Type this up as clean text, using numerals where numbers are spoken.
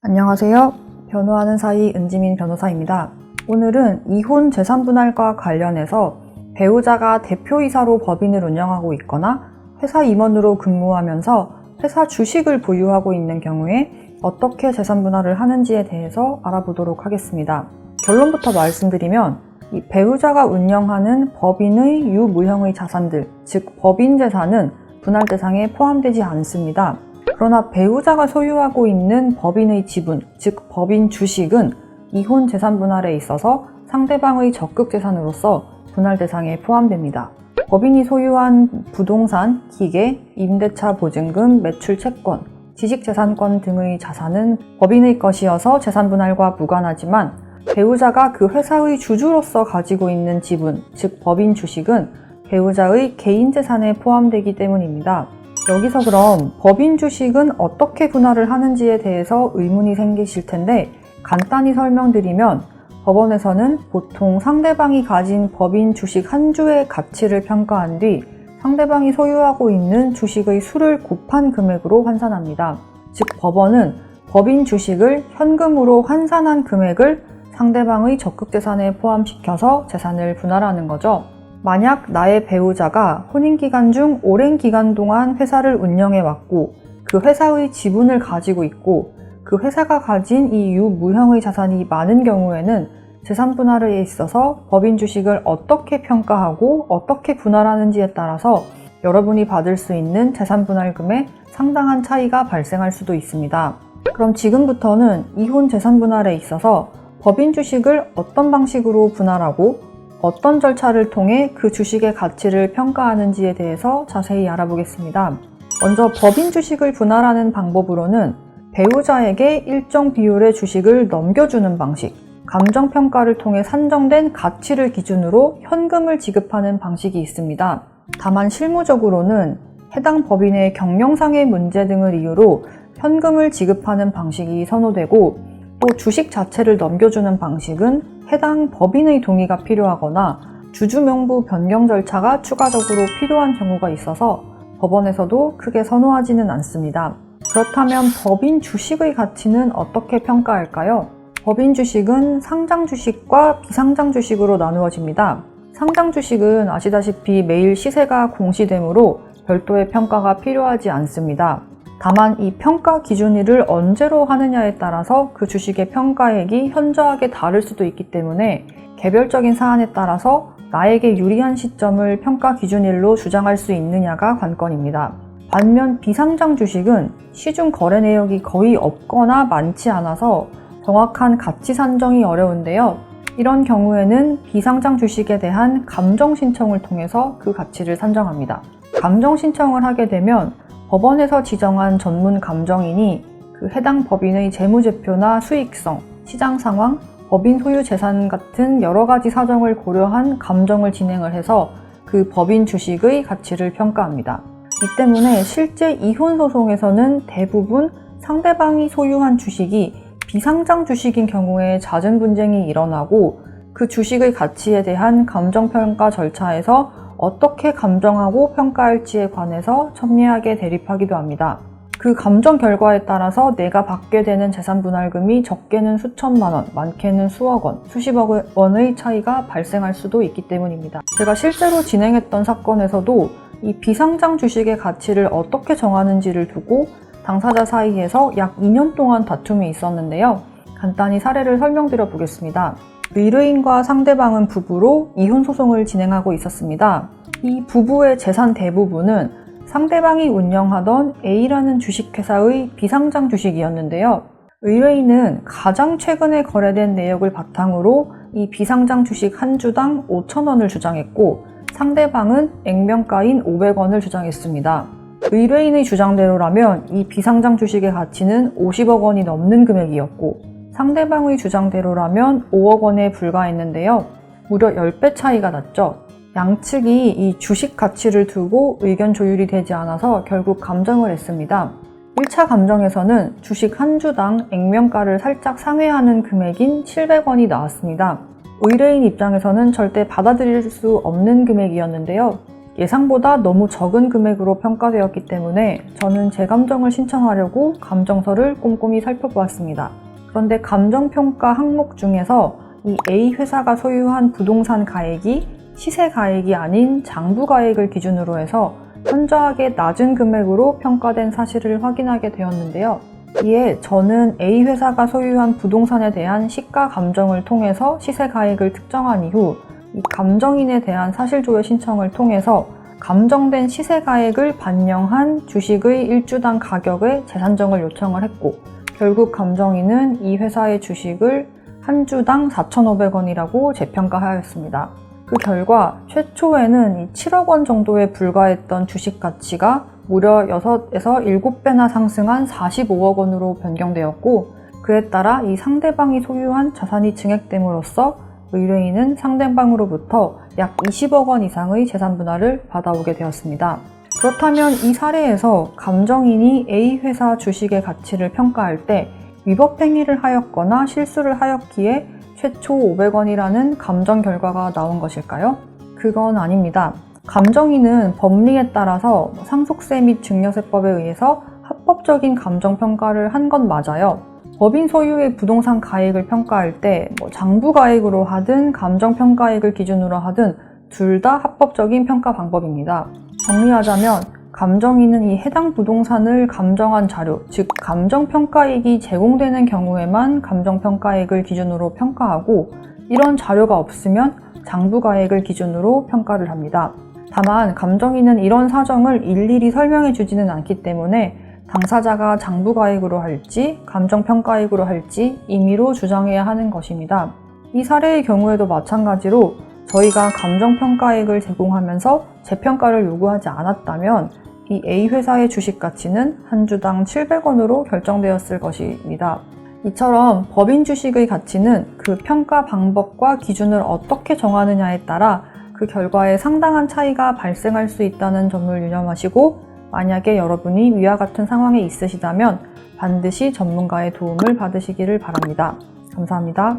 안녕하세요. 변호하는 사이 은지민 변호사입니다. 오늘은 이혼 재산분할과 관련해서 배우자가 대표이사로 법인을 운영하고 있거나 회사 임원으로 근무하면서 회사 주식을 보유하고 있는 경우에 어떻게 재산분할을 하는지에 대해서 알아보도록 하겠습니다. 결론부터 말씀드리면 이 배우자가 운영하는 법인의 유무형의 자산들, 즉 법인 재산은 분할 대상에 포함되지 않습니다. 그러나 배우자가 소유하고 있는 법인의 지분, 즉 법인 주식은 이혼 재산 분할에 있어서 상대방의 적극 재산으로서 분할 대상에 포함됩니다. 법인이 소유한 부동산, 기계, 임대차 보증금, 매출 채권, 지식재산권 등의 자산은 법인의 것이어서 재산 분할과 무관하지만 배우자가 그 회사의 주주로서 가지고 있는 지분, 즉 법인 주식은 배우자의 개인 재산에 포함되기 때문입니다. 여기서 그럼 법인 주식은 어떻게 분할을 하는지에 대해서 의문이 생기실 텐데 간단히 설명드리면 법원에서는 보통 상대방이 가진 법인 주식 한 주의 가치를 평가한 뒤 상대방이 소유하고 있는 주식의 수를 곱한 금액으로 환산합니다. 즉 법원은 법인 주식을 현금으로 환산한 금액을 상대방의 적극재산에 포함시켜서 재산을 분할하는 거죠. 만약 나의 배우자가 혼인기간 중 오랜 기간 동안 회사를 운영해왔고 그 회사의 지분을 가지고 있고 그 회사가 가진 이 유무형의 자산이 많은 경우에는 재산 분할에 있어서 법인 주식을 어떻게 평가하고 어떻게 분할하는지에 따라서 여러분이 받을 수 있는 재산 분할금에 상당한 차이가 발생할 수도 있습니다. 그럼 지금부터는 이혼 재산 분할에 있어서 법인 주식을 어떤 방식으로 분할하고 어떤 절차를 통해 그 주식의 가치를 평가하는지에 대해서 자세히 알아보겠습니다. 먼저 법인 주식을 분할하는 방법으로는 배우자에게 일정 비율의 주식을 넘겨주는 방식, 감정평가를 통해 산정된 가치를 기준으로 현금을 지급하는 방식이 있습니다. 다만 실무적으로는 해당 법인의 경영상의 문제 등을 이유로 현금을 지급하는 방식이 선호되고 또 주식 자체를 넘겨주는 방식은 해당 법인의 동의가 필요하거나 주주명부 변경 절차가 추가적으로 필요한 경우가 있어서 법원에서도 크게 선호하지는 않습니다. 그렇다면 법인 주식의 가치는 어떻게 평가할까요? 법인 주식은 상장 주식과 비상장 주식으로 나누어집니다. 상장 주식은 아시다시피 매일 시세가 공시되므로 별도의 평가가 필요하지 않습니다. 다만 이 평가 기준일을 언제로 하느냐에 따라서 그 주식의 평가액이 현저하게 다를 수도 있기 때문에 개별적인 사안에 따라서 나에게 유리한 시점을 평가 기준일로 주장할 수 있느냐가 관건입니다. 반면 비상장 주식은 시중 거래 내역이 거의 없거나 많지 않아서 정확한 가치 산정이 어려운데요. 이런 경우에는 비상장 주식에 대한 감정 신청을 통해서 그 가치를 산정합니다. 감정 신청을 하게 되면 법원에서 지정한 전문 감정인이 그 해당 법인의 재무제표나 수익성, 시장 상황, 법인 소유 재산 같은 여러 가지 사정을 고려한 감정을 진행을 해서 그 법인 주식의 가치를 평가합니다. 이 때문에 실제 이혼 소송에서는 대부분 상대방이 소유한 주식이 비상장 주식인 경우에 잦은 분쟁이 일어나고 그 주식의 가치에 대한 감정평가 절차에서 어떻게 감정하고 평가할지에 관해서 첨예하게 대립하기도 합니다. 그 감정 결과에 따라서 내가 받게 되는 재산 분할금이 적게는 수천만 원, 많게는 수억 원, 수십억 원의 차이가 발생할 수도 있기 때문입니다. 제가 실제로 진행했던 사건에서도 이 비상장 주식의 가치를 어떻게 정하는지를 두고 당사자 사이에서 약 2년 동안 다툼이 있었는데요. 간단히 사례를 설명드려 보겠습니다. 의뢰인과 상대방은 부부로 이혼 소송을 진행하고 있었습니다. 이 부부의 재산 대부분은 상대방이 운영하던 A라는 주식회사의 비상장 주식이었는데요. 의뢰인은 가장 최근에 거래된 내역을 바탕으로 이 비상장 주식 한 주당 5,000원을 주장했고 상대방은 액면가인 500원을 주장했습니다. 의뢰인의 주장대로라면 이 비상장 주식의 가치는 50억 원이 넘는 금액이었고 상대방의 주장대로라면 5억 원에 불과했는데요. 무려 10배 차이가 났죠. 양측이 이 주식 가치를 두고 의견 조율이 되지 않아서 결국 감정을 했습니다. 1차 감정에서는 주식 한 주당 액면가를 살짝 상회하는 금액인 700원이 나왔습니다. 의뢰인 입장에서는 절대 받아들일 수 없는 금액이었는데요. 예상보다 너무 적은 금액으로 평가되었기 때문에 저는 재감정을 신청하려고 감정서를 꼼꼼히 살펴보았습니다. 그런데 감정평가 항목 중에서 이 A 회사가 소유한 부동산 가액이 시세 가액이 아닌 장부 가액을 기준으로 해서 현저하게 낮은 금액으로 평가된 사실을 확인하게 되었는데요. 이에 저는 A 회사가 소유한 부동산에 대한 시가 감정을 통해서 시세 가액을 특정한 이후 이 감정인에 대한 사실조회 신청을 통해서 감정된 시세 가액을 반영한 주식의 일주당 가격의 재산정을 요청을 했고, 결국 감정인은 이 회사의 주식을 한 주당 4,500원이라고 재평가하였습니다. 그 결과 최초에는 이 7억 원 정도에 불과했던 주식 가치가 무려 6에서 7배나 상승한 45억 원으로 변경되었고, 그에 따라 이 상대방이 소유한 자산이 증액됨으로써 의뢰인은 상대방으로부터 약 20억 원 이상의 재산 분할을 받아오게 되었습니다. 그렇다면 이 사례에서 감정인이 A 회사 주식의 가치를 평가할 때 위법 행위를 하였거나 실수를 하였기에 최초 500원이라는 감정 결과가 나온 것일까요? 그건 아닙니다. 감정인은 법리에 따라서 상속세 및 증여세법에 의해서 합법적인 감정평가를 한 건 맞아요. 법인 소유의 부동산 가액을 평가할 때 장부 가액으로 하든 감정평가액을 기준으로 하든 둘 다 합법적인 평가 방법입니다. 정리하자면 감정인은 이 해당 부동산을 감정한 자료, 즉 감정평가액이 제공되는 경우에만 감정평가액을 기준으로 평가하고, 이런 자료가 없으면 장부가액을 기준으로 평가를 합니다. 다만 감정인은 이런 사정을 일일이 설명해 주지는 않기 때문에 당사자가 장부가액으로 할지 감정평가액으로 할지 임의로 주장해야 하는 것입니다. 이 사례의 경우에도 마찬가지로 저희가 감정평가액을 제공하면서 재평가를 요구하지 않았다면 이 A 회사의 주식 가치는 한 주당 700원으로 결정되었을 것입니다. 이처럼 법인 주식의 가치는 그 평가 방법과 기준을 어떻게 정하느냐에 따라 그 결과에 상당한 차이가 발생할 수 있다는 점을 유념하시고, 만약에 여러분이 위와 같은 상황에 있으시다면 반드시 전문가의 도움을 받으시기를 바랍니다. 감사합니다.